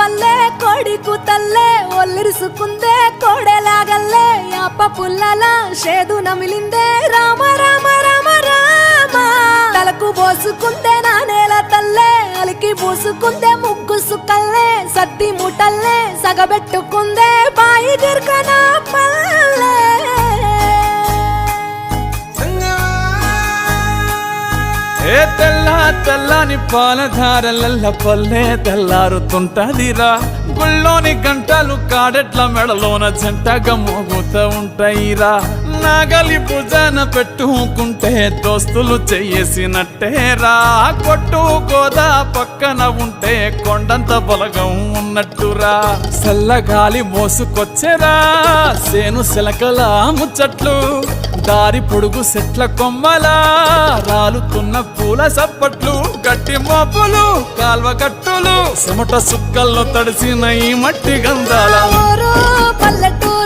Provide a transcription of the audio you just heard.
పల్లె కోడి కూతల్లే ఒల్లిరుసుకుందే కోడెలాగల్లే యాప పుల్లల షేదు నమిలిందే రామ రామ రామ రామ తలకు పోసుకుందే నా నేల తల్లే అలికి పూసుకుందే ముగ్గు సుక్కల్లే సద్ది ముటల్లే సగబెట్టుకుందే బాయి గిర్కన పల్లె ఏ తెల్ల తెల్లని పాలధారలల్ల పల్లె తెల్లారుతుంటదిరా గుళ్ళోని గంటలు కాడెట్ల మెడలోన జంటగా మోగుతూ ఉంటాయిరా నాగలి భుజాన పెట్టుకుంటే దోస్తులు చెయ్యేసినట్టేరా కొట్టు గోదా పక్కన ఉంటే కొండంత బలగం ఉన్నట్టురా చల్లగాలి మోసుకొచ్చెరా సేను శిలకల ముచ్చట్లు దారి పొడుగు సెట్ల కొమ్మలా రాలుతున్న పూల సప్పట్లు గట్టి మోపులు కాల్వ గట్టులు చెమట సుక్కల్లో తడిసిన ఈ మట్టి గంధాల పల్లెటూరు